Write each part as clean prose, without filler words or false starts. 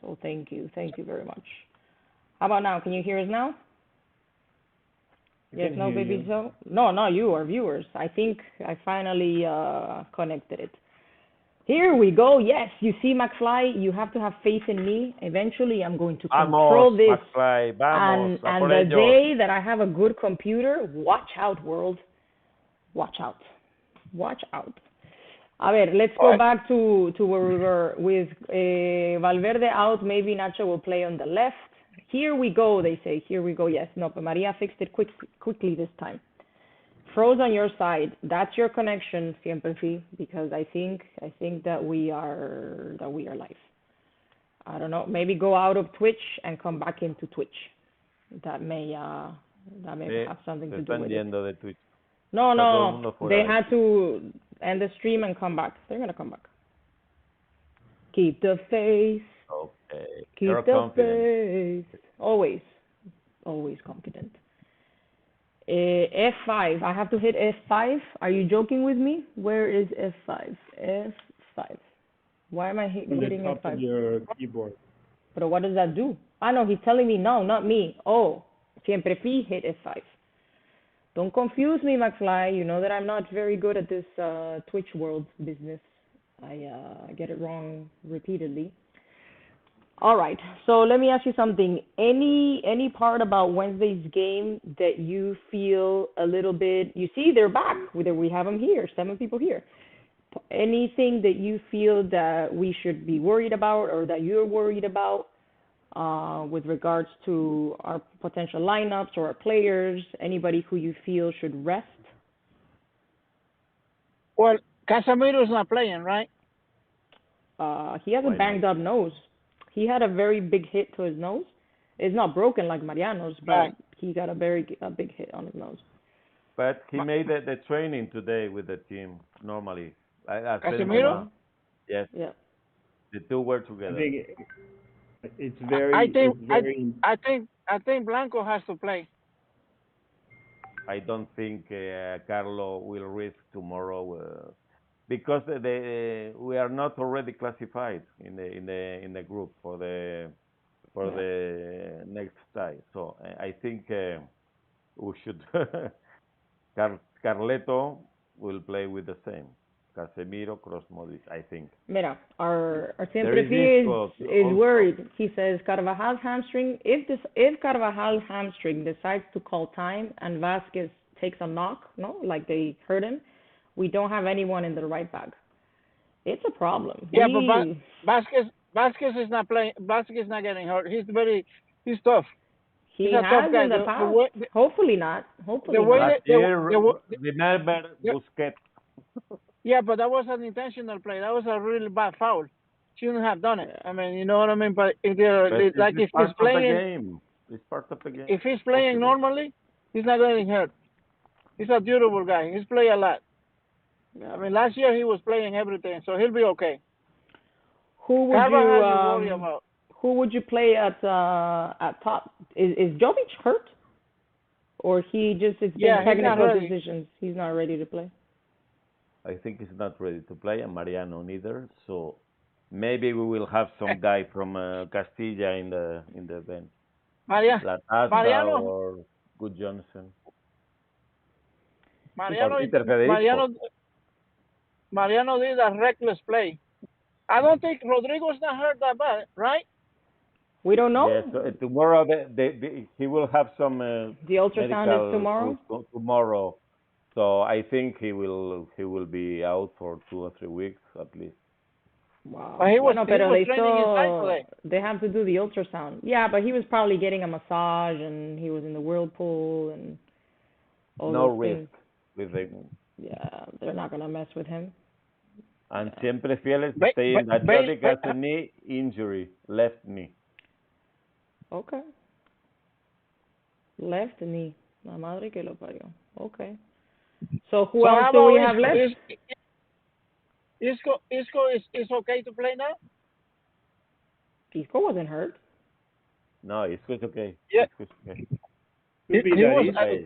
So thank you very much. How about now? Can you hear us now? I Yes, can no, hear baby. you. So no, not you, our viewers. I think I finally connected it. Here we go. Yes, you see, McFly, you have to have faith in me. Eventually, I'm going to Vamos, control this. McFly, vamos, And a por the ellos. day that I have a good computer, watch out, world. Watch out. Watch out. A ver, let's go What? back to where we were with Valverde out. Maybe Nacho will play on the left. Here we go, they say. Here we go. Yes, no, but Maria fixed it quickly this time. Froze on your side. That's your connection, siempre fi, because I think that we are live. I don't know. Maybe go out of Twitch and come back into Twitch. That may Sí, have something se to do están with it. yendo de Twitch. No, Está todo el no, mundo they fuera de had to end the stream and come back. They're gonna come back. Keep the faith. Okay. You're Keep the confident. faith. Always, always confident. F5. I have to hit F5. Are you joking with me? Where is F5? F5. Why am I On the hitting top of F5? your keyboard. But what does that do? Ah, no, he's telling me no, not me. Oh, siempre fui hit F5. Don't confuse me, McFly. You know that I'm not very good at this Twitch world business. I get it wrong repeatedly. All right. So let me ask you something. Any part about Wednesday's game that you feel a little bit? You see, they're back. We have them here. 7 people here. Anything that you feel that we should be worried about, or that you're worried about, with regards to our potential lineups or our players? Anybody who you feel should rest? Well, Casemiro's not playing, right? He has a Why not? banged up nose. He had a very big hit to his nose. It's not broken like Mariano's, but Right. he got a big hit on his nose. But he Ma- made the training today with the team normally. As Oh Casemiro? yeah, Benzema. Yes, yeah. the two were I together. think it's I very, think it's I very. I think Blanco has to play. I don't think Carlo will risk tomorrow because we are not already classified in the group for Yeah. the next tie. So I think we should Carleto will play with the same Casemiro, Cross, Modric. I think Mira, our there siempre is is Isco also. worried. He says Carvajal's hamstring. If Carvajal's hamstring decides to call time and Vasquez takes a knock, no, like they hurt him, we don't have anyone in the right back. It's a problem. Yeah, but Vasquez is not playing. Vasquez is not getting hurt. He's tough. He's He a tough has guy. in the past. Hopefully not. The Hopefully way not. that Last year, remember the, Busquets. yeah, but that was an intentional play. That was a really bad foul. Shouldn't have done it. Yeah. I mean, you know what I mean. But But this like is part of the game. It's part of the game. if he's It's playing possible. normally, he's not getting hurt. He's a durable guy. He's played a lot. Yeah. I mean, last year he was playing everything, so he'll be okay. Who would you Carvajal you worry about. who would you play at top? Is Jovic hurt, or he just it's been Yeah, he's not technical ready. decisions? He's not ready to play. I think he's not ready to play, and Mariano neither. So maybe we will have some guy from Castilla in the bench, Maria, Latasa Mariano, or Good Johnson or Mariano, Peter Mariano, Federico. Mariano did a reckless play. I don't think Rodrigo's not hurt that bad, right? We don't Yes, know. so, tomorrow he will have some The ultrasound is medical tomorrow. proof tomorrow. So I think he will be out for 2 or 3 weeks at least. Wow. But Bueno, he pero was training inside today. they have to do the ultrasound. Yeah, but he was probably getting a massage and he was in the whirlpool and all No those risk things. with the Yeah, they're not gonna mess with him. and Yeah. siempre fieles Ba- saying that ba- Jovic has a knee injury, left knee. Okay. Left knee. La madre que lo parió. Okay. So who so else how do we about have left? Isco is okay to play now? Isco wasn't hurt. No, it's okay. Yeah. It's okay. Could be He that was.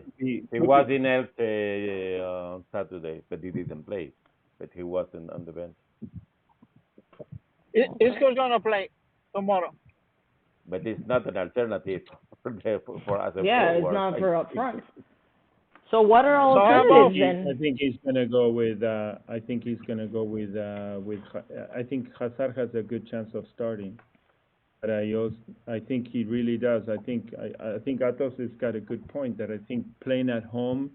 He was in Elche on Saturday, but he didn't play. But he wasn't on the bench. Okay. Isco's gonna play tomorrow. but it's not an alternative for as a Yeah, it's forward. not I for think. upfront. So what are I So how think about alternatives he, I then? think he's gonna go with. I think he's gonna go with. I think Hazard has a good chance of starting, but I think he really does. I think Atos has got a good point that I think playing at home,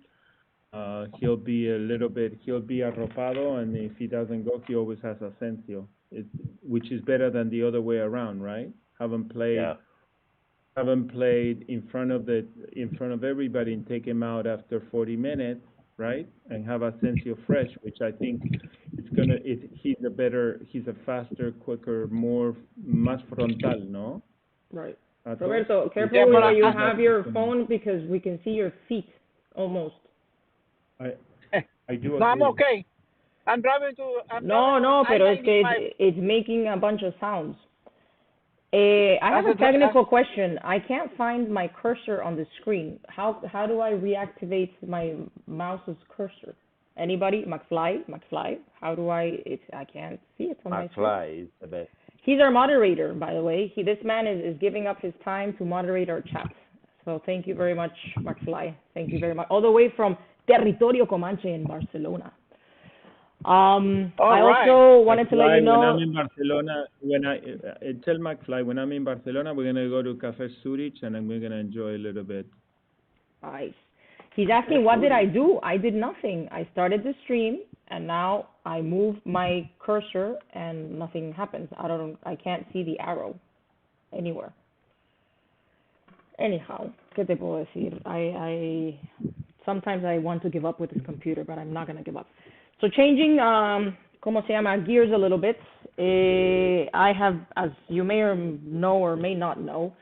he'll be arropado, and if he doesn't go, he always has Asensio. Which is better than the other way around, right? Haven't played Yeah, haven't played in front of everybody and take him out after 40 minutes, right? And have Asensio fresh, which I think he's a faster, quicker, more más frontal, no? Right. Atos, Roberto, which careful yeah, with but where you he's not have your taking. phone because we can see your feet almost. I I do no, I'm agree. okay. I'm No, driving with no, pero es que I-95. it's making a bunch of sounds. I have As a a, as, technical question. I can't find my cursor on the screen. How do I reactivate my mouse's cursor? Anybody? McFly? How do I can't see it on my screen. McFly is the best. He's our moderator, by the way. This man is giving up his time to moderate our chat. So thank you very much, McFly. Thank you very much. All the way from Territorio Comanche in Barcelona. I all right. also wanted to let you McFly, when I'm know. in Barcelona, when I tell McFly when I'm in Barcelona, we're gonna go to Café Zurich and then we're gonna enjoy a little bit. Nice. He's asking, what did I do? I did nothing. I started the stream, and now I move my cursor, and nothing happens. I can't see the arrow anywhere. Anyhow, ¿qué te puedo decir? Sometimes I want to give up with this computer, but I'm not gonna give up. So changing, ¿cómo se llama? Gears a little bit. I have, as you may or know or may not know,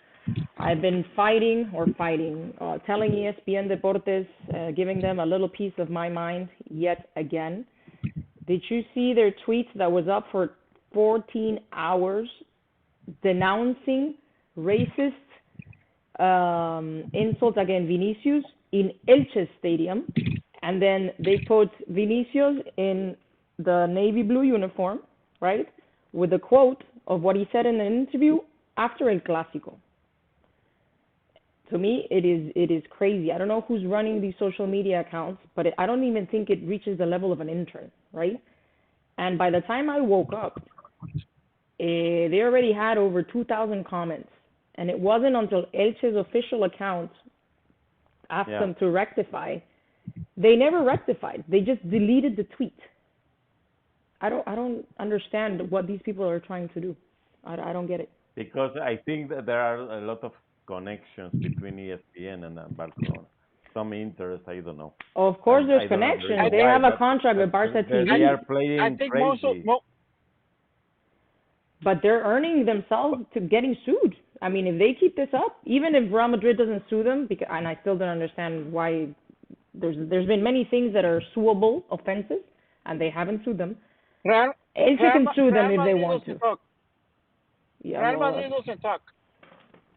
I've been telling ESPN Deportes, giving them a little piece of my mind yet again. Did you see their tweet that was up for 14 hours denouncing racist insults against Vinicius in Elche Stadium? And then they put Vinicius in the navy blue uniform, right, with a quote of what he said in an interview after El Clásico. To me, it is crazy. I don't know who's running these social media accounts, but I don't even think it reaches the level of an intern, right? And by the time I woke up, they already had over 2,000 comments. And it wasn't until Elche's official account asked them to rectify. They never rectified. They just deleted the tweet. I don't understand what these people are trying to do. I don't get it. Because I think that there are a lot of connections between ESPN and Barcelona. Some interest, I don't know. Of course, I there's don't know connections. They why, have a contract with Barca they TV. are I playing think crazy. But they're earning themselves to getting sued. I mean, if they keep this up, even if Real Madrid doesn't sue them, because, and I still don't understand why there's been many things that are suable offenses, and they haven't sued them. Elche can sue them if they want to. Yeah, Real Madrid doesn't talk.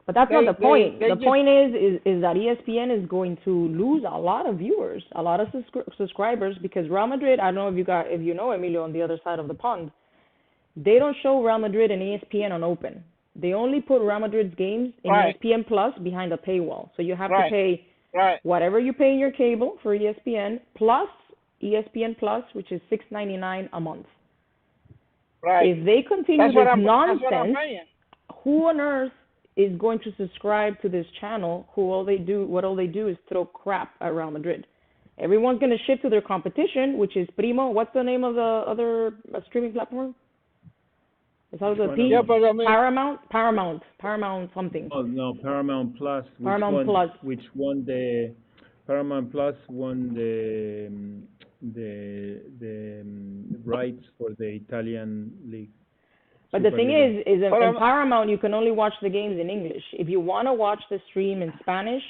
But that's not the point. The point is that ESPN is going to lose a lot of viewers, a lot of subscribers, because Real Madrid, I don't know if you know Emilio on the other side of the pond, they don't show Real Madrid and ESPN on open. They only put Real Madrid's games in ESPN Plus behind a paywall. So you have to pay whatever you pay in your cable for ESPN plus ESPN Plus, which is $6.99 a month. Right. If they continue this nonsense, who on earth is going to subscribe to this channel? What all they do is throw crap at Real Madrid. Everyone's going to shift to their competition, which is Primo. What's the name of the other streaming platform? It's also Paramount something. Oh no, Paramount Plus. Paramount Plus. Which won the Paramount Plus won the rights for the Italian league. But the thing is in Paramount you can only watch the games in English. If you want to watch the stream in Spanish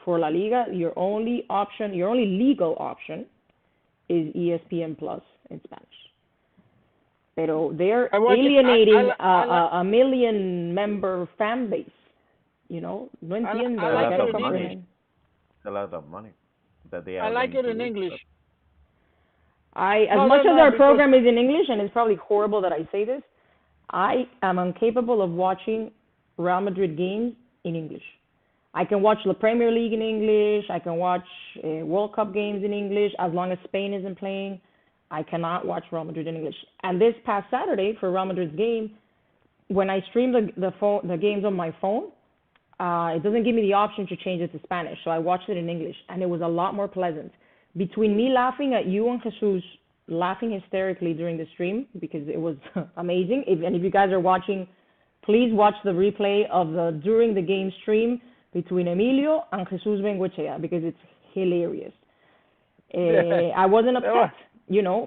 for La Liga, your only legal option is ESPN Plus in Spanish. Pero they're alienating a million member fan base. You know, no entiendo. I don't comprehend. It's a lot of money that they are. I like it in English. As much as our program is in English, and it's probably horrible that I say this, I am incapable of watching Real Madrid games in English. I can watch the Premier League in English. I can watch World Cup games in English as long as Spain isn't playing. I cannot watch Real Madrid in English. And this past Saturday for Real Madrid's game, when I stream the games on my phone, it doesn't give me the option to change it to Spanish. So I watched it in English, and it was a lot more pleasant. Between me laughing at you and Jesus laughing hysterically during the stream because it was amazing. If you guys are watching, please watch the replay of the during the game stream between Emilio and Jesus Bengoechea because it's hilarious. I wasn't upset,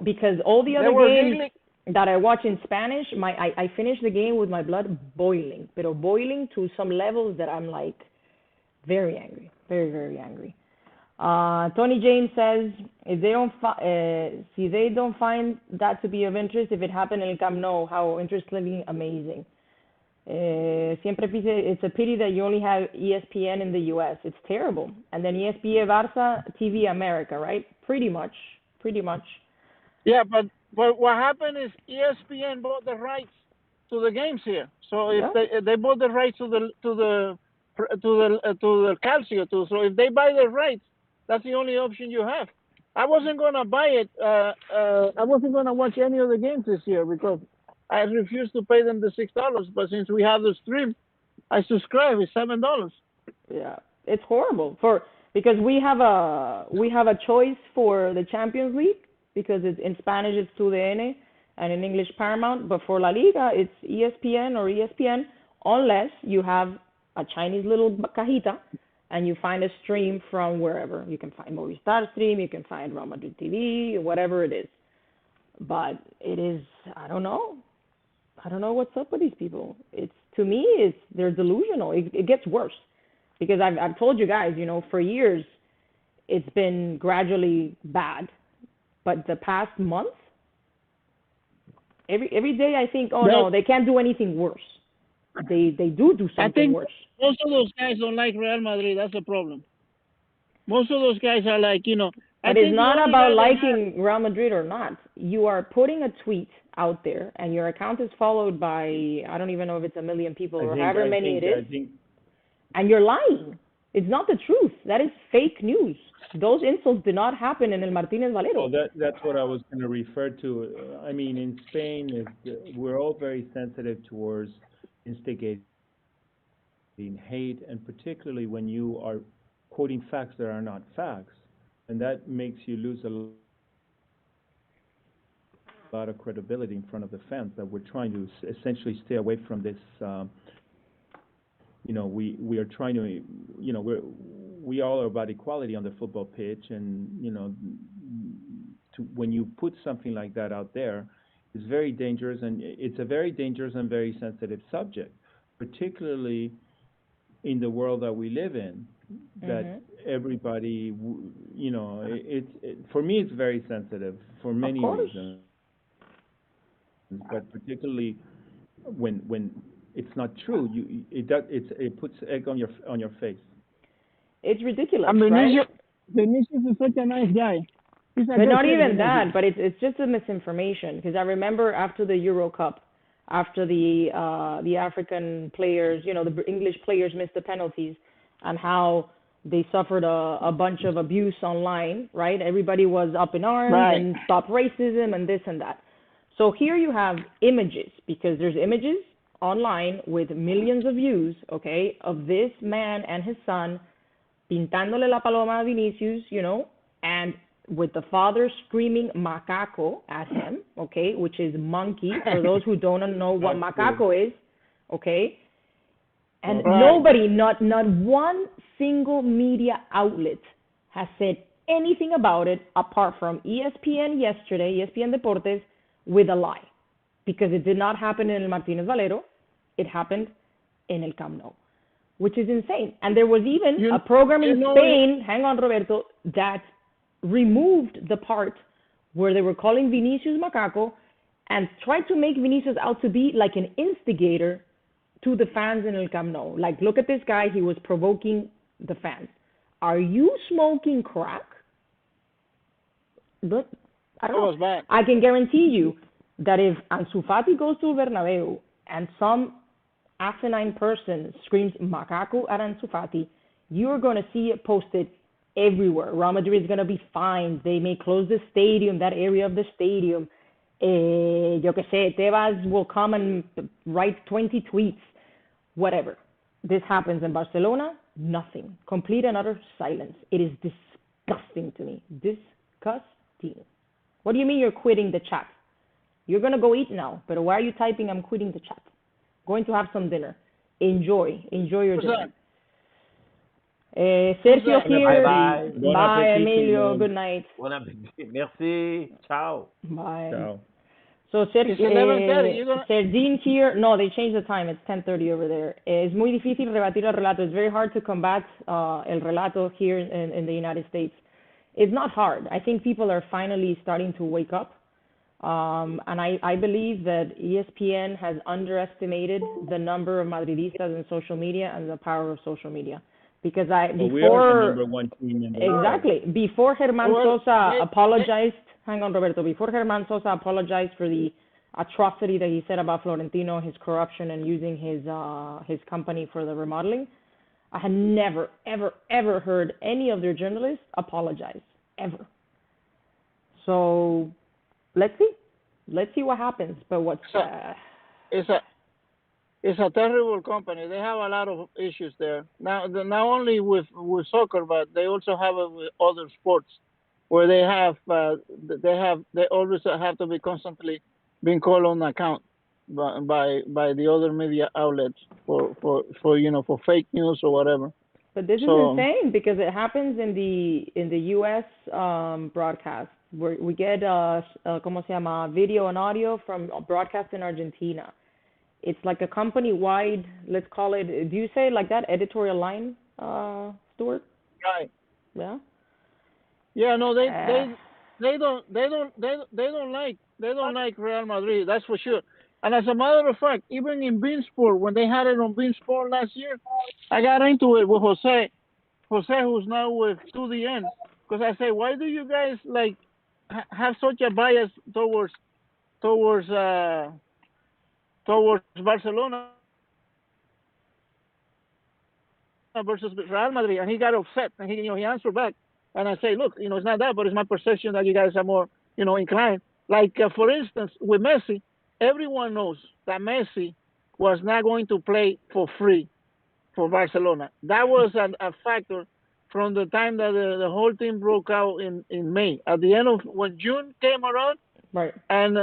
because all the other games that I watch in Spanish, I finished the game with my blood boiling, but boiling to some levels that I'm like very angry, very, very angry. Tony James says, if they don't find that to be of interest, if it happened in El Camp Nou, how interesting, amazing. Siempre dice, it's a pity that you only have ESPN in the U.S. It's terrible. And then ESPN Barça TV America, right? Pretty much. Yeah, but what happened is ESPN bought the rights to the games here. So if they bought the rights to the Calcio too. So if they buy the rights, that's the only option you have. I wasn't gonna buy it. I wasn't gonna watch any of the games this year because I refused to pay them the $6. But since we have the stream, I subscribe. It's $7. Yeah, it's horrible because we have a choice for the Champions League because it's in Spanish it's TUDN and in English Paramount, but for La Liga it's ESPN or ESPN unless you have a Chinese little cajita and you find a stream from wherever. You can find Movistar stream, you can find Real Madrid TV, whatever it is. But it is, I don't know what's up with these people. They're delusional. It gets worse because I've told you guys, for years it's been gradually bad, but the past month, every day I think, no, they can't do anything worse. They do something worse. Most of those guys don't like Real Madrid. That's the problem. Most of those guys are like, But it's not about liking Real Madrid or not. You are putting a tweet out there, and your account is followed by, I don't even know if it's 1 million people or however many it is, and you're lying. It's not the truth. That is fake news. Those insults did not happen in El Martínez Valero. Well, that's what I was going to refer to. I mean, in Spain, we're all very sensitive towards instigating hate, and particularly when you are quoting facts that are not facts, and that makes you lose a lot of credibility in front of the fans. That we're trying to essentially stay away from this. We are trying to, we all are about equality on the football pitch, and when you put something like that out there, it's very dangerous, and it's a very dangerous and very sensitive subject, particularly in the world that we live in. That everybody, for me, it's very sensitive for many reasons, but particularly when it's not true, it puts egg on your face. It's ridiculous. Vinicius is such a nice guy. But not even that, but it's just a misinformation. Because I remember after the Euro Cup, after the African players, the English players missed the penalties, and how they suffered a bunch of abuse online, right? Everybody was up in arms and stop racism and this and that. So here you have images, because there's images online with millions of views, okay, of this man and his son pintándole la paloma a Vinicius, and with the father screaming macaco at him, okay, which is monkey, for those who don't know what macaco is, okay? And nobody, not one single media outlet has said anything about it apart from ESPN yesterday, ESPN Deportes, with a lie. Because it did not happen in El Martínez Valero, it happened in El Camp Nou, which is insane. And there was even a program in Spain, hang on Roberto, that removed the part where they were calling Vinicius macaco and tried to make Vinicius out to be like an instigator to the fans in El Camp Nou. Like, look at this guy, he was provoking the fans. Are you smoking crack? But I don't know. I can guarantee you that if Ansu Fati goes to Bernabeu and some asinine person screams macaco at Ansu Fati, you're going to see it posted everywhere. Real Madrid is going to be fined. They may close the stadium, that area of the stadium. Yo que sé, Tebas will come and write 20 tweets, whatever. This happens in Barcelona, nothing. Complete and utter silence. It is disgusting to me. Disgusting. What do you mean you're quitting the chat? You're going to go eat now, but why are you typing I'm quitting the chat? Going to have some dinner. Enjoy your dinner. Sergio here. Bye bye. Bye, Emilio. Good night. Bon appétit. Merci. Ciao. Bye. Ciao. So It's 11:30. Serdin here. No, they changed the time. It's 10:30 over there. Es muy difícil rebatir el relato. It's very hard to combat el relato here in the United States. It's not hard. I think people are finally starting to wake up. And I believe that ESPN has underestimated the number of Madridistas in social media and the power of social media. Because We are the number one team in the world. exactly, before Germán Sosa apologized, hang on Roberto, before Germán Sosa apologized for the atrocity that he said about Florentino, his corruption and using his company for the remodeling, I had never, ever heard any of their journalists apologize, ever. So let's see what happens. But It's a terrible company. They have a lot of issues there. Now, not only with soccer, but they also have it with other sports, where they always have to be constantly being called on account by the other media outlets for fake news or whatever. But this is insane because it happens in the U.S. Broadcast where we get ¿cómo se llama? Video and audio from broadcast in Argentina. It's like a company-wide, let's call it. Do you say it like that? Editorial line, Stuart? Right. Yeah. Yeah. No, they don't like Real Madrid. That's for sure. And as a matter of fact, even in Beansport, when they had it on Beansport last year, I got into it with Jose, who's now with 2DN, because I say, why do you guys like have such a bias towards Barcelona versus Real Madrid? And he got upset, and he answered back, and I say, look, it's not that, but it's my perception that you guys are more inclined. Like for instance, with Messi, everyone knows that Messi was not going to play for free for Barcelona. That was a factor from the time that the whole thing broke out in May. At the end of when June came around, right? And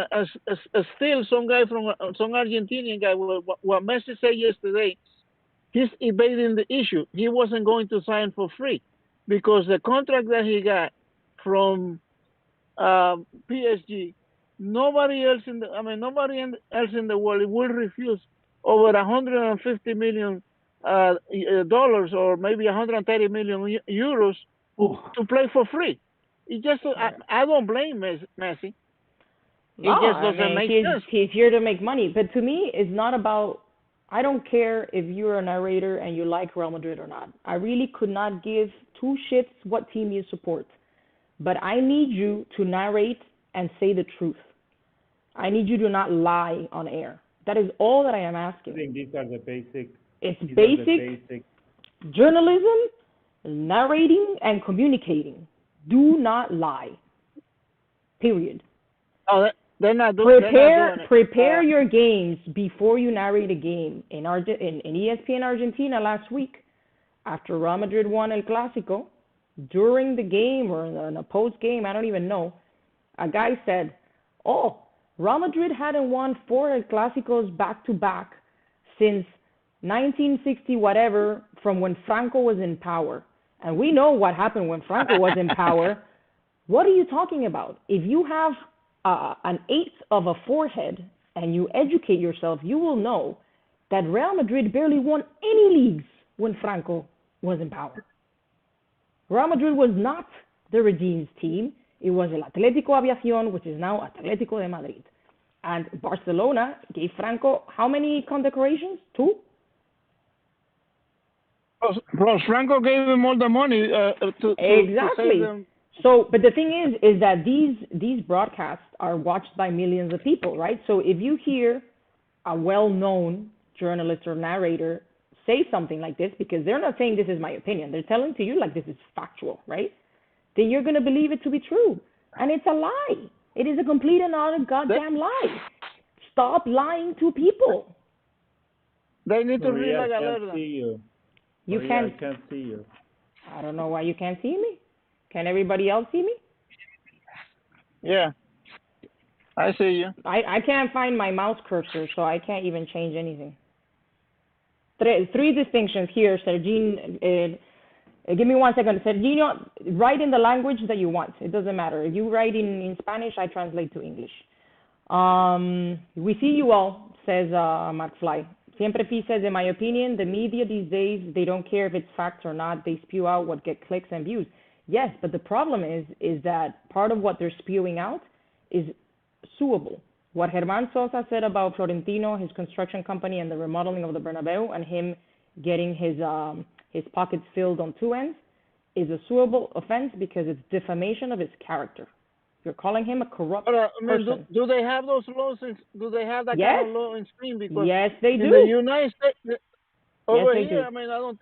still, some Argentinian guy, what Messi said yesterday, he's evading the issue. He wasn't going to sign for free because the contract that he got from PSG, nobody else in the world will refuse over 150 million dollars or maybe 130 million euros to play for free. It just I don't blame Messi. It just doesn't make sense. He's here to make money. But to me, it's not about, I don't care if you're a narrator and you like Real Madrid or not. I really could not give two shits what team you support. But I need you to narrate and say the truth. I need you to not lie on air. That is all that I am asking. I think these are the basic. It's basic journalism, narrating, and communicating. Do not lie. Period. Oh, they're not doing Prepare your games before you narrate a game. In ESPN Argentina last week, after Real Madrid won El Clásico, during the game or in a post-game, I don't even know, a guy said, oh, Real Madrid hadn't won 4 El Clásicos back-to-back since 1960 whatever, from when Franco was in power. And we know what happened when Franco was in power. What are you talking about? If you have an eighth of a forehead and you educate yourself, you will know that Real Madrid barely won any leagues when Franco was in power. Real Madrid was not the regime's team. It was El Atlético Aviación, which is now Atlético de Madrid. And Barcelona gave Franco how many condecorations? 2? Plus Franco gave him all the money to exactly. save them. So, but the thing is that these broadcasts are watched by millions of people, right? So if you hear a well-known journalist or narrator say something like this, because they're not saying this is my opinion, they're telling to you like this is factual, right? Then you're going to believe it to be true. And it's a lie. It is a complete and utter goddamn lie. Stop lying to people. They need to read Maria, like I a can't letter. see you. You Maria, can't. I can't see you. I don't know why you can't see me. Can everybody else see me? Yeah, I see you. I can't find my mouse cursor, so I can't even change anything. Three distinctions here, Sergin. Give me 1 second. Sergino, write in the language that you want. It doesn't matter. If you write in Spanish, I translate to English. We see you all, says McFly. Siempre P says, in my opinion, the media these days, they don't care if it's facts or not. They spew out what get clicks and views. Yes, but the problem is that part of what they're spewing out is suable. What Germán Sosa said about Florentino, his construction company, and the remodeling of the Bernabeu, and him getting his pockets filled on two ends, is a suable offense because it's defamation of his character. You're calling him a corrupt person. Do they have those laws? Do they have that Yes. kind of law in Spain? Because Yes, they do. in the United States, over they here, do. I mean, I don't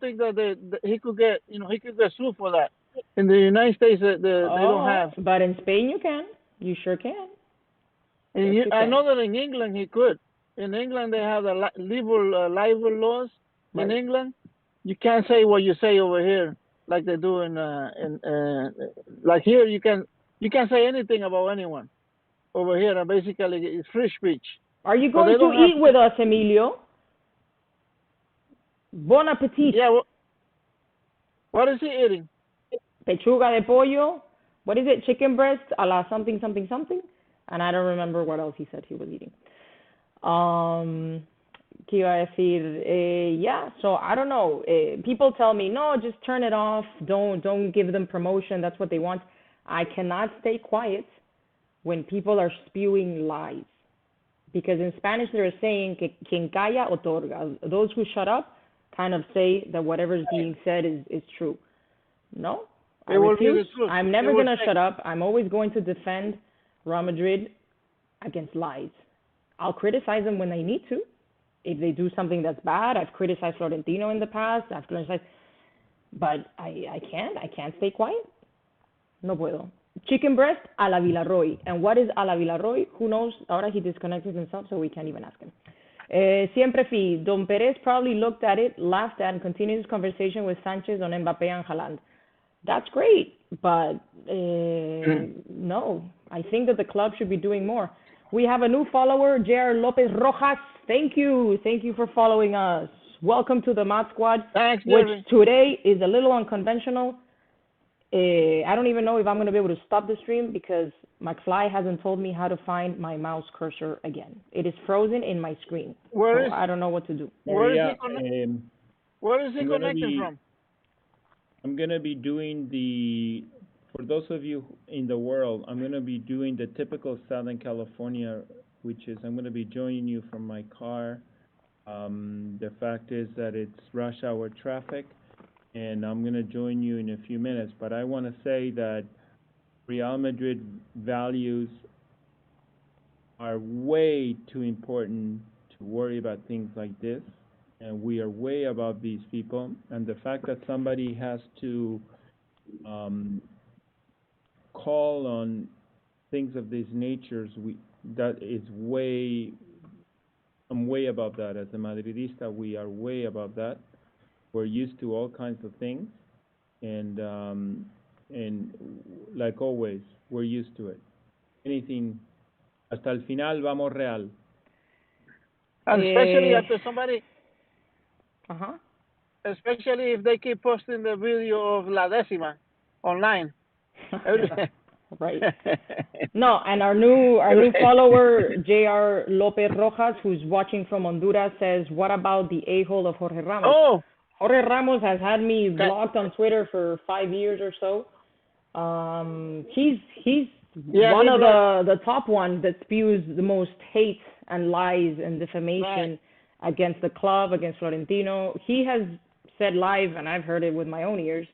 think that he could get, he could get sued for that. In the United States, they don't have. But in Spain you can. You sure can. Yes, I know that in England he could. In England, they have the libel laws. Right. In England, you can't say what you say over here, like they do in like here. You can't say anything about anyone over here. And basically, it's free speech. Are you going to eat with us, Emilio? Bon appetit. Yeah. What is he eating? Pechuga de pollo. What is it? Chicken breast a la something, something, something. And I don't remember what else he said he was eating. ¿Qué iba a decir? Yeah, so I don't know. People tell me, no, just turn it off. Don't give them promotion. That's what they want. I cannot stay quiet when people are spewing lies. Because in Spanish they're saying que quien calla otorga. Those who shut up kind of say that whatever is being said is true. No, I refuse. I'm never going to shut up. I'm always going to defend Real Madrid against lies. I'll criticize them when I need to. If they do something that's bad, I've criticized Florentino in the past. But I can't stay quiet. No puedo. Chicken breast a la Villarroy. And what is a la Villarroy? Who knows? Ahora he disconnected himself, so we can't even ask him. Siempre fi. Don Perez probably looked at it, laughed at, and continued his conversation with Sanchez on Mbappé and Haaland. That's great, but no. I think that the club should be doing more. We have a new follower, J.R. Lopez Rojas. Thank you for following us. Welcome to the Mod Squad, Thanks, which Jerry. today is a little unconventional. I don't even know if I'm going to be able to stop the stream because McFly hasn't told me how to find my mouse cursor again. It is frozen in my screen. I don't know what to do. Where is he connecting from? I'm going to be doing for those of you in the world, I'm going to be doing the typical Southern California, which is I'm going to be joining you from my car. The fact is that it's rush hour traffic, and I'm going to join you in a few minutes. But I want to say that Real Madrid values are way too important to worry about things like this, and we are way above these people. And the fact that somebody has to call on things of these natures, I'm way above that. As a Madridista, we are way above that. We're used to all kinds of things, and like always, we're used to it. Anything, hasta el final vamos Real. And especially after somebody, especially if they keep posting the video of La Décima online. Right. No, and our new follower, J.R. Lopez Rojas, who's watching from Honduras, says, what about the a-hole of Jorge Ramos? Oh! Jorge Ramos has had me blocked on Twitter for 5 years or so. He's one of the top ones that spews the most hate and lies and defamation against the club, against Florentino. He has said live, and I've heard it with my own ears,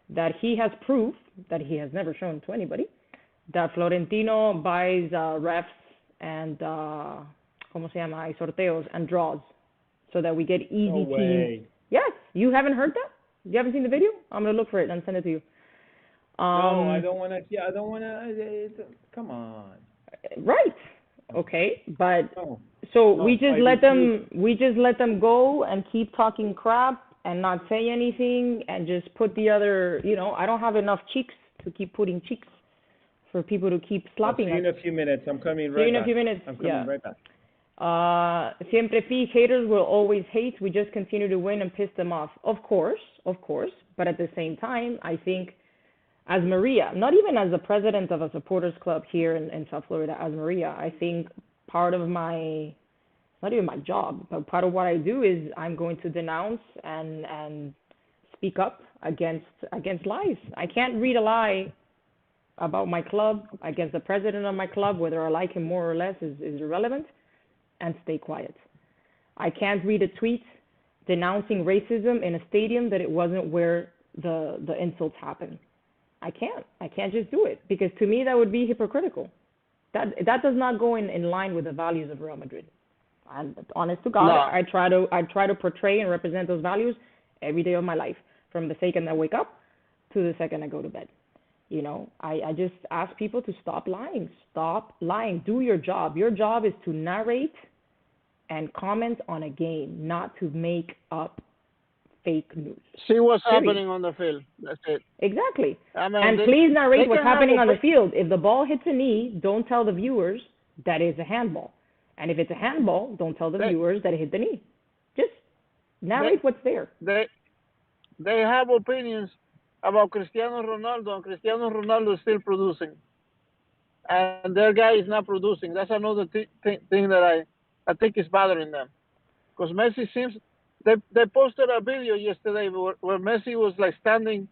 that he has proof that he has never shown to anybody that Florentino buys refs and ¿cómo se llama? Hay sorteos and draws so that we get No easy teams. way. Yes, you haven't heard that? You haven't seen the video? I'm gonna look for it and send it to you. No, I don't want to. Yeah, I don't want to. Come on. Right. Okay, but No. so No, we just I let refuse. them go and keep talking crap and not say anything and just put the other, I don't have enough cheeks to keep putting cheeks for people to keep I'll see slapping you us. in a few minutes. I'm coming See you right in a back. few minutes. I'm coming Yeah. right back. Siempre fi, haters will always hate. We just continue to win and piss them off. Of course. But at the same time, I think as Maria, not even as the president of a supporters club here in South Florida, as Maria, I think part of my, not even my job, but part of what I do is I'm going to denounce and speak up against lies. I can't read a lie about my club, against the president of my club, whether I like him more or less is irrelevant, and stay quiet. I can't read a tweet denouncing racism in a stadium that it wasn't where the insults happened. I can't just do it, because to me that would be hypocritical. That does not go in line with the values of Real Madrid. And honest to God, No. I try to portray and represent those values every day of my life, from the second I wake up to the second I go to bed. I just ask people to stop lying. Stop lying. Do your job. Your job is to narrate and comment on a game, not to make up fake news. See what's Period. happening on the field. That's it. Exactly. I mean, And they please narrate what's can have happening on the field. If the ball hits a knee, don't tell the viewers that it's a handball. And if it's a handball, don't tell the viewers that it hit the knee. Just narrate what's there. They have opinions about Cristiano Ronaldo, and Cristiano Ronaldo is still producing, and their guy is not producing. That's another thing that I think is bothering them, because Messi seems they posted a video yesterday where Messi was like standing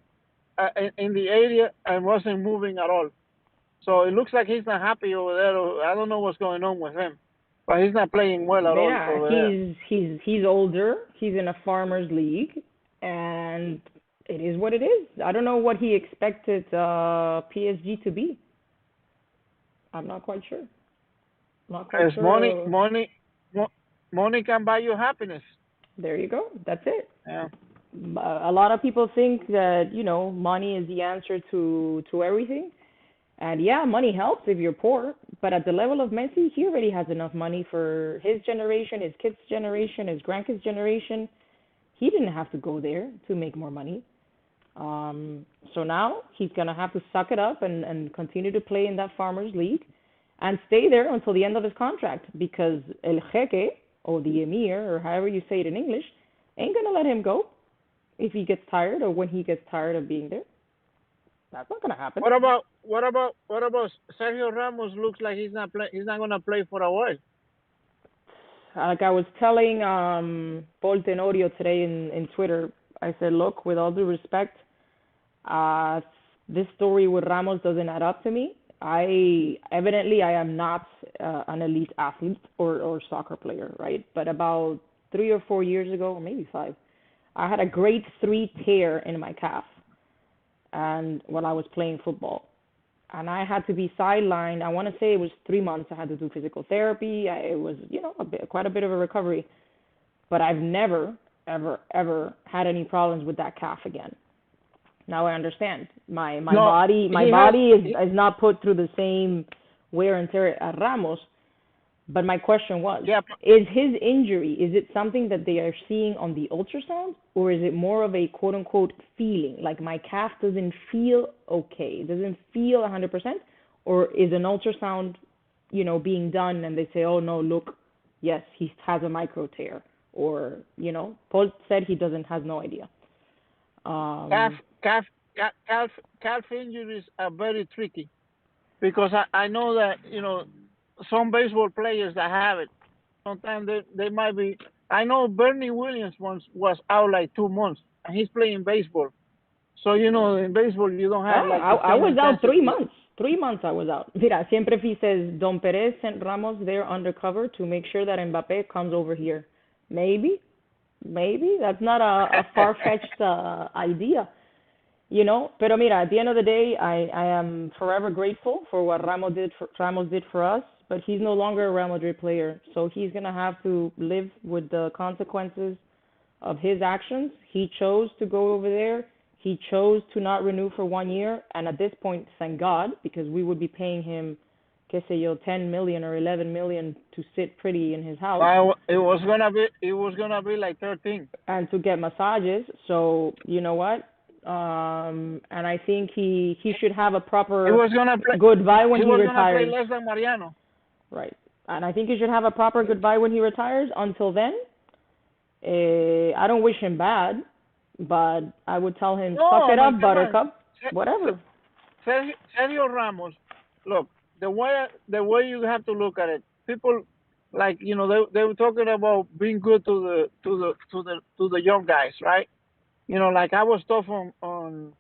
in the area and wasn't moving at all. So it looks like he's not happy over there. I don't know what's going on with him, but he's not playing well at all over there. He's older. He's in a farmers league, and it is what it is. I don't know what he expected PSG to be. I'm not quite sure. Money can buy you happiness. There you go. That's it. Yeah. A lot of people think that money is the answer to everything, and yeah, money helps if you're poor. But at the level of Messi, he already has enough money for his generation, his kids' generation, his grandkids' generation. He didn't have to go there to make more money. So now he's going to have to suck it up and continue to play in that farmers league and stay there until the end of his contract, because El Jeque, or the Emir, or however you say it in English, ain't going to let him go if he gets tired or when he gets tired of being there. That's not going to happen. What about Sergio Ramos? Looks like he's not going to play for a while. Like I was telling Paul Tenorio today in Twitter, I said, look, with all due respect, this story with Ramos doesn't add up to me. I am not an elite athlete or soccer player, right? But about 3 or 4 years ago, or maybe 5, I had a grade 3 tear in my calf, and when I was playing football, and I had to be sidelined. I want to say it was 3 months. I had to do physical therapy. It was, quite a bit of a recovery. But I've never, ever had any problems with that calf again. Now I understand. My body is not put through the same wear and tear as Ramos. But my question was, is his injury, is it something that they are seeing on the ultrasound, or is it more of a quote-unquote feeling, like my calf doesn't feel okay, it doesn't feel 100%, or is an ultrasound, being done and they say, oh no, look, yes, he has a micro tear, or, Paul said he has no idea. Calf injuries are very tricky, because I know that, some baseball players that have it, sometimes they might be. I know Bernie Williams once was out like 2 months, and he's playing baseball. So in baseball you don't have like. I was out 3 months. 3 months I was out. Mira, siempre he says Don Perez sent Ramos there undercover to make sure that Mbappé comes over here. Maybe that's not a far-fetched idea. Pero mira, at the end of the day, I am forever grateful for what Ramos did for us, but he's no longer a Real Madrid player. So he's going to have to live with the consequences of his actions. He chose to go over there. He chose to not renew for 1 year. And at this point, thank God, because we would be paying him, qué sé yo, 10 million or 11 million to sit pretty in his house. It was gonna be like 13. And to get massages. So you know what? And I think he should have a proper goodbye when he retires. He was gonna play less than Mariano. Right. And I think he should have a proper goodbye when he retires. Until then, I don't wish him bad, but I would tell him, suck it up, Buttercup, whatever. Sergio Ramos, look, the way you have to look at it, people like they were talking about being good to the young guys, right? Like I was tough on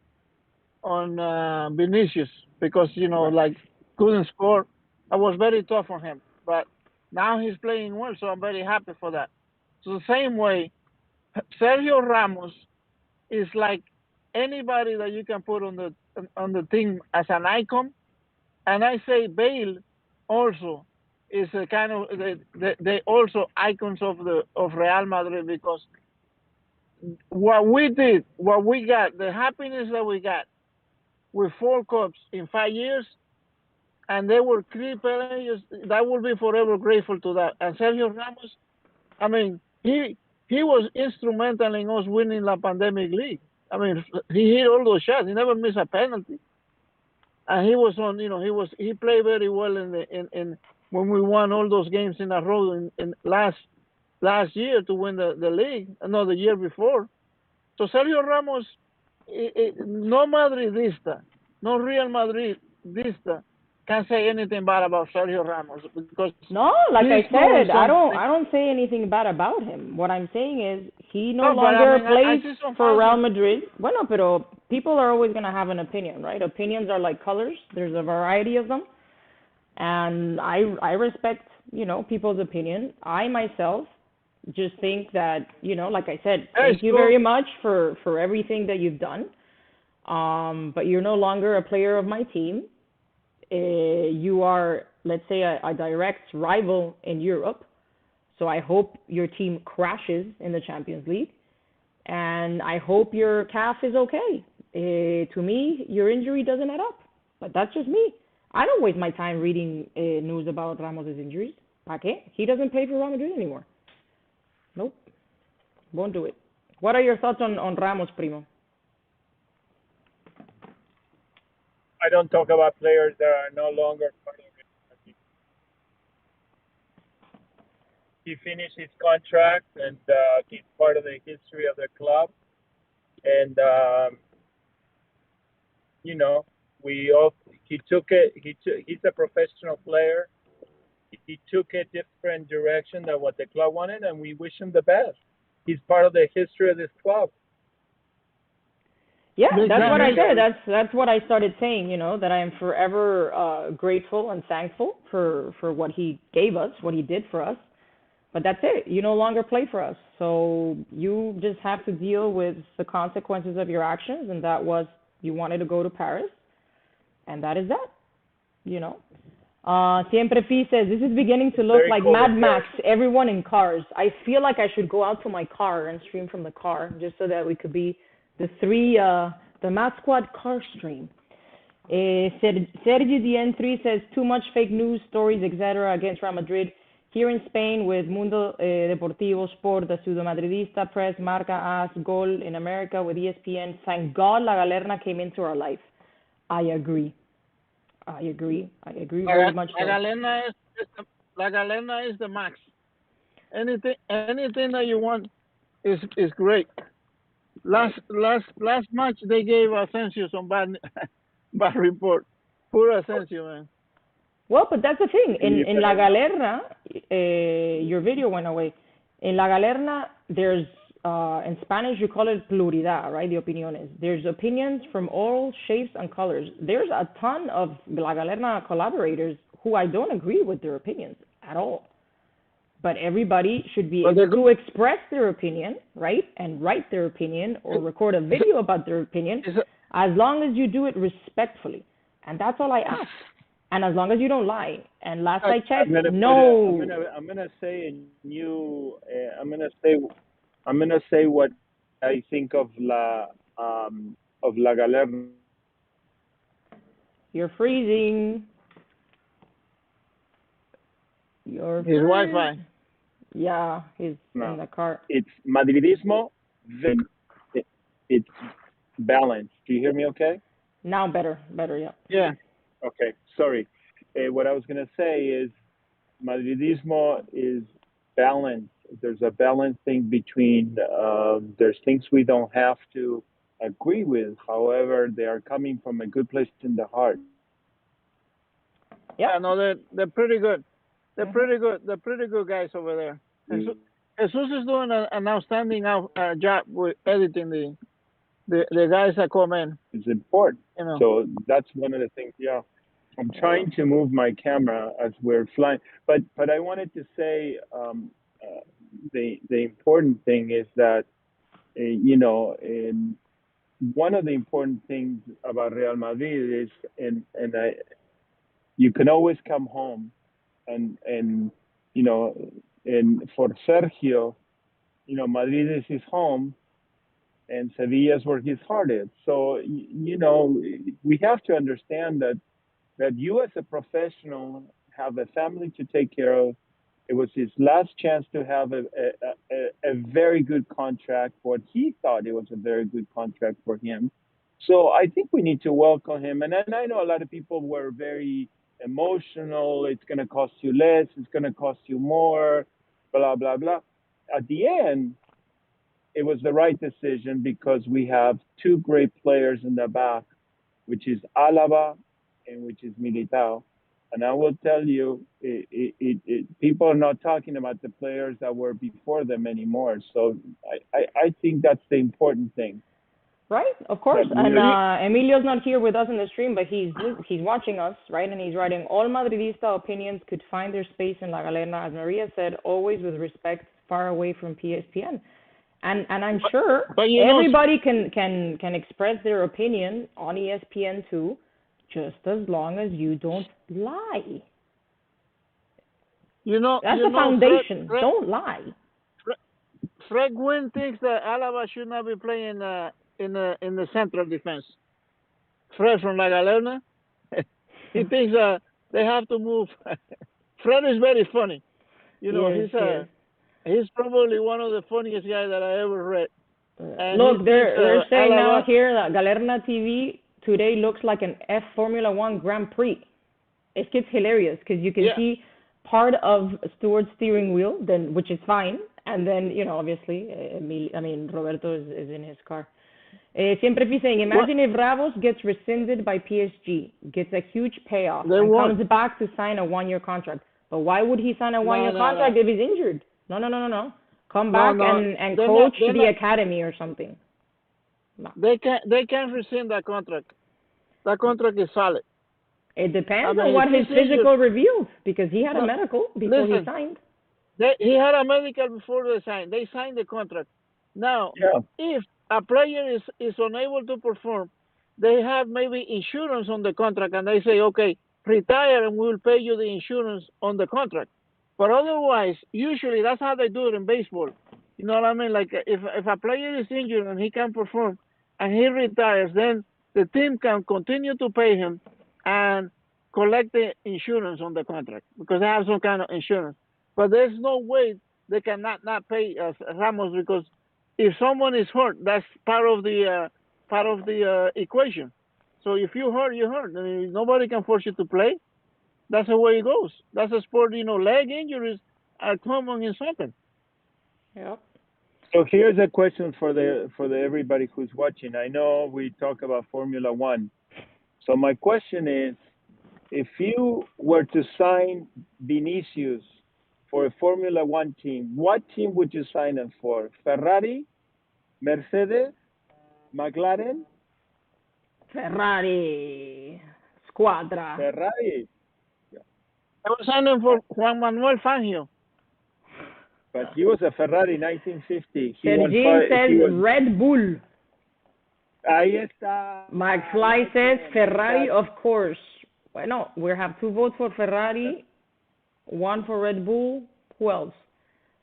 Vinicius because like couldn't score. I was very tough on him, but now he's playing well, so I'm very happy for that. So the same way, Sergio Ramos is like anybody that you can put on the team as an icon, and I say Bale also is a kind of they also icons of Real Madrid because what we did, what we got, the happiness that we got with 4 cups in 5 years, and they were 3 players that will be forever grateful to that. And Sergio Ramos, I mean, he was instrumental in us winning La Pandemic League. I mean, he hit all those shots. He never missed a penalty, and he was on. He played very well in when we won all those games in a row in last year to win the league. No, the year before. So Sergio Ramos, no Madridista, no Real Madridista can say anything bad about Sergio Ramos because no, like I said, I don't say anything bad about him. What I'm saying is he no longer plays for Real Madrid. Bueno, pero people are always going to have an opinion, right? Opinions are like colors. There's a variety of them. And I respect, people's opinion. I myself just think that, like I said, thank you very much for everything that you've done. But you're no longer a player of my team. You are, let's say, a direct rival in Europe. So I hope your team crashes in the Champions League. And I hope your calf is okay. To me, your injury doesn't add up. But that's just me. I don't waste my time reading news about Ramos' injuries. ¿Para qué? He doesn't play for Real Madrid anymore. Nope. Won't do it. What are your thoughts on Ramos, Primo? I don't talk about players that are no longer part of it. He finished his contract, and he's part of the history of the club. And he took it. He's a professional player. He took a different direction than what the club wanted, and we wish him the best. He's part of the history of this club. Yeah, that's what I said. That's what I started saying, that I am forever grateful and thankful for what he gave us, what he did for us. But that's it. You no longer play for us. So you just have to deal with the consequences of your actions, and that was you wanted to go to Paris, and that is that, Siempre Fi says, this is beginning to look like Mad Max, everyone in cars. I feel like I should go out to my car and stream from the car just so that we could be the Mad Squad car stream. Sergi DN3 says, too much fake news, stories, etc. against Real Madrid. Here in Spain with Mundo Deportivo, Sport, the Pseudo Madridista, Press, Marca, AS, Gol in America with ESPN. Thank God La Galerna came into our life. I agree very much. La Galerna is the max. Anything that you want is great. Last match they gave Asensio some bad report. Poor Asensio, man. Well, but that's the thing. In La Galerna, your video went away. In La Galerna, there's in Spanish you call it pluralidad, right? The opiniones. There's opinions from all shapes and colors. There's a ton of La Galerna collaborators who I don't agree with their opinions at all. But everybody should be able to express their opinion, right? And write their opinion or record a video about their opinion, as long as you do it respectfully. And that's all I ask. And as long as you don't lie, and last I I'm checked, gonna put a, no. I'm gonna say a new, I'm gonna say what I think of La Galerna. You're freezing. You're His freezing. Wi-Fi. Yeah, he's in No, the car. it's Madridismo. It's balanced. Do you hear me? Okay. Now better, yeah. Yeah. Okay. Sorry. What I was gonna say is Madridismo is balance. There's a balance thing between there's things we don't have to agree with. However, they are coming from a good place in the heart. Yep. Yeah, no, they're pretty good. They're Mhm. pretty good. They're pretty good guys over there. Jesus is doing an outstanding job with editing the guys that come in. It's important. You know. So that's one of the things. Yeah, I'm trying to move my camera as we're flying, but I wanted to say the important thing is that one of the important things about Real Madrid is you can always come home and you know and for Sergio, Madrid is his home and Sevilla is where his heart is. So we have to understand that you as a professional have a family to take care of. It was his last chance to have a very good contract. What he thought it was a very good contract for him. So I think we need to welcome him. And I know a lot of people were very emotional. It's going to cost you less. It's going to cost you more. Blah blah blah. At the end, it was the right decision because we have two great players in the back, which is Alaba and which is Militao. And I will tell you, people are not talking about the players that were before them anymore. So I think that's the important thing. Right, of course. That And we, Emilio's not here with us in the stream, but he's watching us, right? And he's writing, all Madridista opinions could find their space in La Galerna, as Maria said, always with respect, far away from PSPN. And I'm sure But everybody can express their opinion on ESPN too, just as long as you don't lie. That's the foundation. Don't lie. Fred Gwynn thinks that Alaba should not be playing in the central defense. Fred from La Galerna, he thinks they have to move. Fred is very funny. He's probably one of the funniest guys that I ever read. Look, they're saying Alaba, now here that Galerna TV today looks like an F Formula One Grand Prix. It gets hilarious because you can see part of Stewart's steering wheel, then which is fine, and then obviously, Roberto is in his car. Siempre saying, imagine if Ramos gets rescinded by PSG, gets a huge payoff, and comes back to sign a 1-year contract. But why would he sign a 1-year contract if he's injured? No. Come back and coach the academy or something. No. They can't rescind that contract. That contract is solid. It depends on what his physical reveals, because he had a medical before he signed. He had a medical before they signed. They signed the contract. Now, if a player is unable to perform, they have maybe insurance on the contract, and they say, okay, retire and we'll pay you the insurance on the contract. But otherwise, usually that's how they do it in baseball. You know what I mean? Like if a player is injured and he can't perform and he retires, then the team can continue to pay him and collect the insurance on the contract because they have some kind of insurance. But there's no way they cannot not pay Ramos, because if someone is hurt, that's part of the equation. So if you hurt, you hurt. I mean, nobody can force you to play. That's the way it goes. That's a sport. Leg injuries are common in soccer. Yep. So here's a question for the everybody who's watching. I know we talk about Formula One. So my question is, if you were to sign Vinicius for a Formula One team, what team would you sign him for? Ferrari, Mercedes, McLaren? Ferrari. Squadra. Ferrari. I was signing for Juan Manuel Fangio. But he was a Ferrari 1950. Sergin says Red Bull. Ahí está. McFly says Ferrari, of course. No, we have 2 votes for Ferrari, 1 for Red Bull. Who else?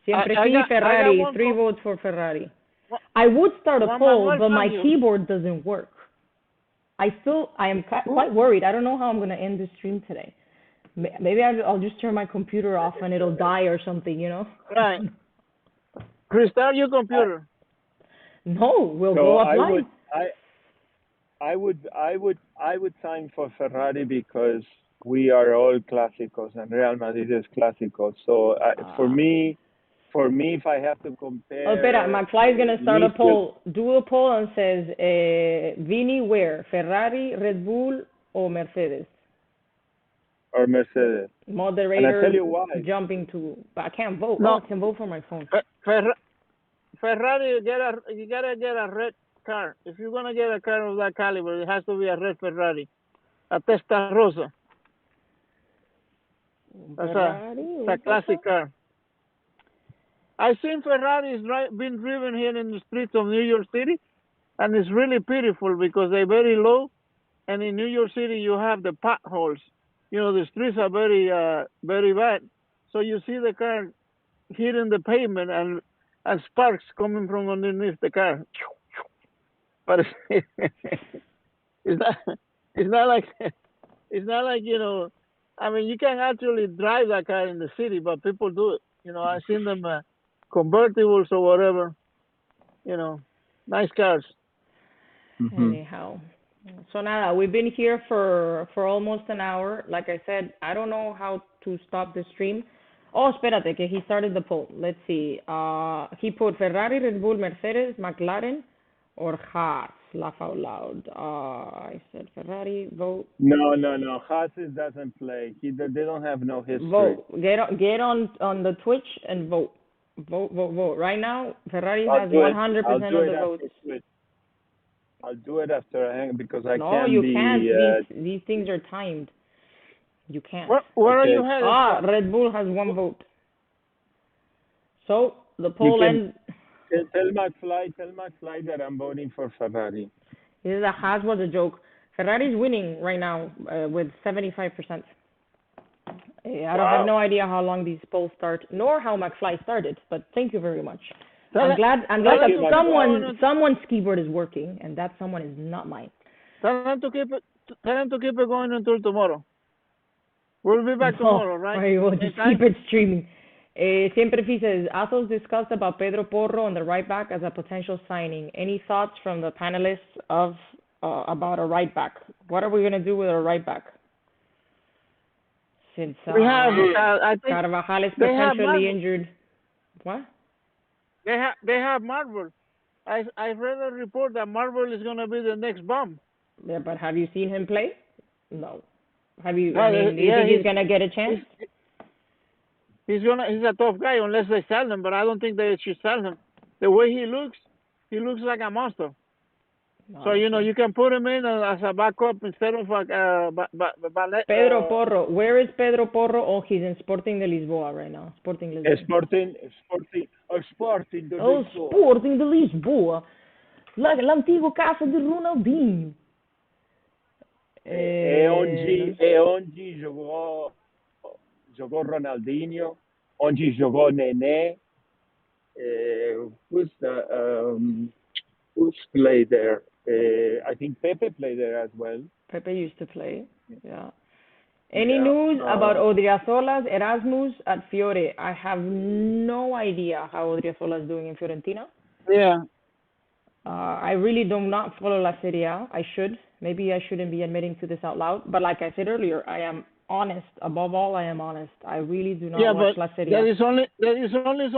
Siempre I sí, got Ferrari. one 3 votes for Ferrari. one I would start a one poll, Manuel but my from you. keyboard doesn't work. I am quite worried. I don't know how I'm gonna end the stream today. Maybe I'll just turn my computer off and it'll die or something, you know? Right. Restart your computer. No, we'll So go I offline. would, I would sign for Ferrari because we are all clásicos and Real Madrid is clásico. So for me, if I have to Oh, espera, compare, McFly is gonna start a needs to, poll. Do a poll and says, Vini where? Ferrari, Red Bull, or Mercedes? or Mercedes. And I tell Moderator you why. jumping to, but I can't vote. No. Oh, I can vote for my phone. Ferrari, you gotta get a red car. If you're gonna get a car of that caliber, it has to be a red Ferrari, a Testarossa. That's Ferrari, a classic car. I've seen Ferraris being driven here in the streets of New York City, and it's really beautiful because they're very low, and in New York City you have the potholes. You know, the streets are very bad, so you see the car hitting the pavement and sparks coming from underneath the car. But it's not it's not like you know. I mean, you can actually drive that car in the city, but people do it. You know, I've seen them convertibles or whatever. You know, nice cars. Anyhow, so nada, we've been here for almost an hour. Like I said, I don't know how to stop the stream. Oh, espérate, que he started the poll. Let's see. He put Ferrari, Red Bull, Mercedes, McLaren, or Haas. Laugh out loud. I said Ferrari. Vote. No. Haas doesn't play. They don't have no history. Vote. Get on the Twitch and vote. Vote. Right now, Ferrari has 100% of the votes. I'll do it after I hang because I No, can't you be. can't. These things are timed. You can't. Where are you headed? Red Bull has 1 vote. So the poll ends. Tell McFly that I'm voting for Ferrari. The Haas was a joke. Ferrari's winning right now with 75%. I have no idea how long these polls start, nor how McFly started. But thank you very much. I'm glad that someone's keyboard is working, and that someone is not mine. Tell them to keep it going until tomorrow. We'll be back tomorrow, right? Right, we'll just keep it streaming. Siempre says, Athos discussed about Pedro Porro on the right back as a potential signing. Any thoughts from the panelists about a right back? What are we going to do with a right back? Since we have, I think Carvajal is potentially injured. What? They have Marvel. I read a report that Marvel is going to be the next bomb. Yeah, but have you seen him play? No. Have you? I mean, do you think he's going to get a chance? He's a tough guy unless they sell him, but I don't think they should sell him. The way he looks like a monster. So you can put him in as a backup instead of Pedro Porro. Where is Pedro Porro? Oh, he's in Sporting de Lisboa right now. Sporting de Lisboa. Sporting de Lisboa. L'antigo casa de Ronaldinho. É onde jogou Ronaldinho, onde jogou Nené. Who's played there? I think Pepe played there as well. Pepe used to play, yeah. Any news about Odriazola's Erasmus at Fiore? I have no idea how Odriazola is doing in Fiorentina. Yeah. I really do not follow La Serie A. I should. Maybe I shouldn't be admitting to this out loud. But like I said earlier, I am honest. Above all, I am honest. I really do not watch La Serie A. There is only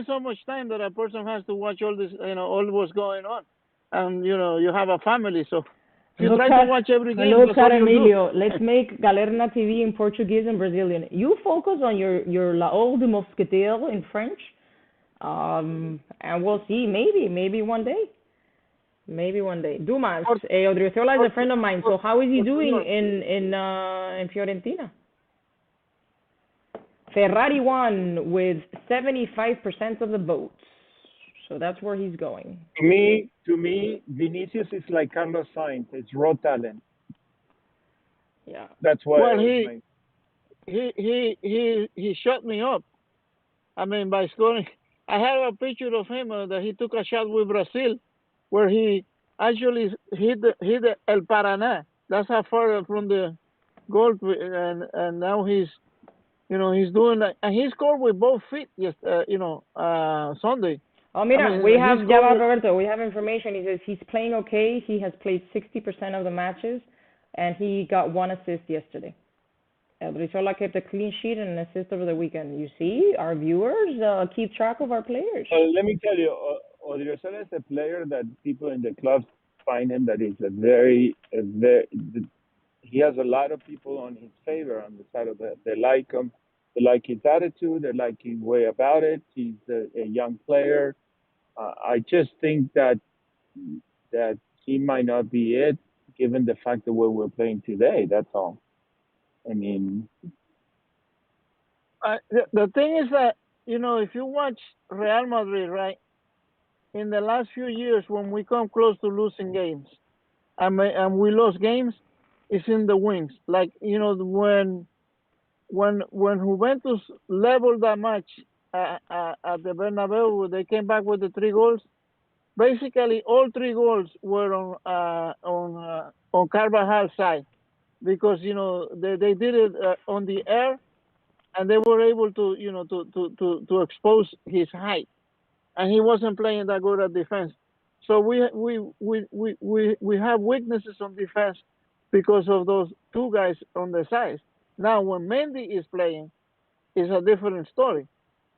so much time that a person has to watch all this, all what's going on. And, you have a family, so you try to watch every game. Hello, Emilio. Let's make Galerna TV in Portuguese and Brazilian. You focus on your La Old Mosqueteiro in French. And we'll see. Maybe one day. Dumas, Odriozola is a friend of mine. So how is he doing in Fiorentina? Ferrari won with 75% of the votes. So that's where he's going. To me, Vinicius is like Carlos Sainz. It's raw talent. Yeah. That's why I Well, was he like, he shut me up. I mean, by scoring. I have a picture of him that he took a shot with Brazil, where he actually hit the El Paraná. That's how far from the goal, and now he's doing that, and he scored with both feet. Yes, Sunday. Oh, I mira, we mean, he have, ya scored va, with. Roberto, we have information. He says he's playing okay. He has played 60% of the matches, and he got one assist yesterday. El Rizola kept a clean sheet and an assist over the weekend. You see, our viewers keep track of our players. let me tell you, Odriozola is a player that people in the club find him that is a very, he has a lot of people on his favor on the side of it. They like him. They like his attitude. They like his way about it. He's a young player. I just think that he might not be it, given the fact that what we're playing today. That's all. I mean, The thing is that if you watch Real Madrid, right, in the last few years when we come close to losing games, and we lost games, it's in the wings. Like when Juventus leveled that match at the Bernabeu, they came back with the 3 goals. Basically, all 3 goals were on Carvajal's side because they did it on the air, and they were able to to expose his height, and he wasn't playing that good at defense. So we have weaknesses on defense because of those 2 guys on the sides. Now when Mendy is playing, it's a different story.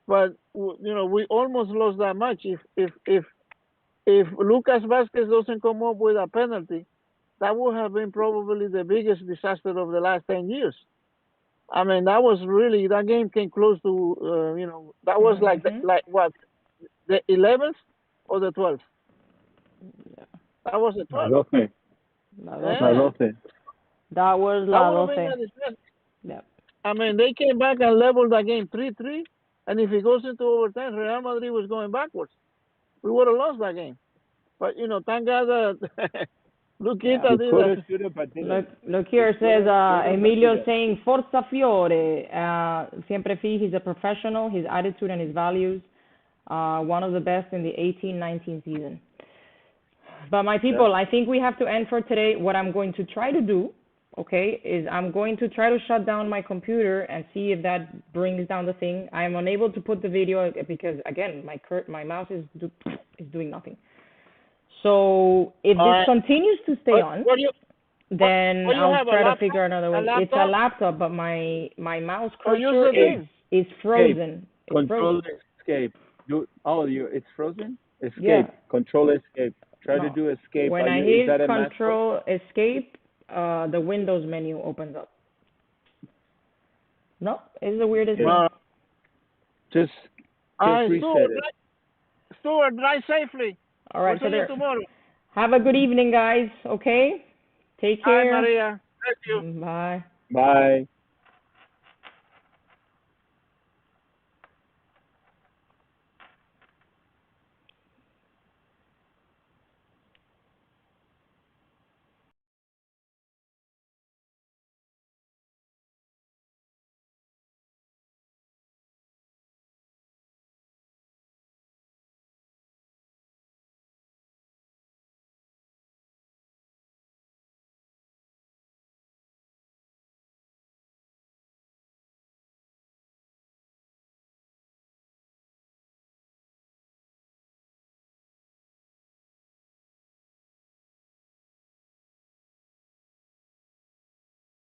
But we almost lost that match if Lucas Vasquez doesn't come up with a penalty. That would have been probably the biggest disaster of the last 10 years. I mean, that game came close to that was Mhm. like what, the 11th or the 12th? Yeah. That was the la 12th. 12, La la 12. Yeah, 12. That was that la would have been 12. a disaster. Yeah. I mean, they came back and leveled the game 3-3, and if it goes into overtime, Real Madrid was going backwards. We would have lost that game. But thank God that Yeah. Luquita You did coulda, that. shoulda, but Look, didn't. look You here, says coulda, shoulda, but Emilio didn't. saying Forza Fiore. Siempre fi, he's a professional, his attitude and his values. One of the best in the 18-19 season. But my Yeah. people, I think we have to end for today. What I'm going to try to do, okay, is I'm going to try to shut down my computer and see if that brings down the thing. I'm unable to put the video because again, my mouse is doing nothing. So if All this right. continues to stay on, What do you then what do you I'll have, a try to laptop? figure another A way. It's a laptop? laptop, but my mouse Or use cursor the Escape. thing? is Escape. frozen. It's Control frozen. escape. It's frozen? Yeah. Escape. Control escape. Try to No. do escape. When I Is hit that a macro? Control Escape, the Windows menu opens up. No, it's the weirdest Okay. thing. Just All just right, reset it. Stuart, drive safely. All We'll right, see so you there. tomorrow. Have a good evening, guys. Okay. Take Hi, care. Maria. Thank you. Bye. Bye.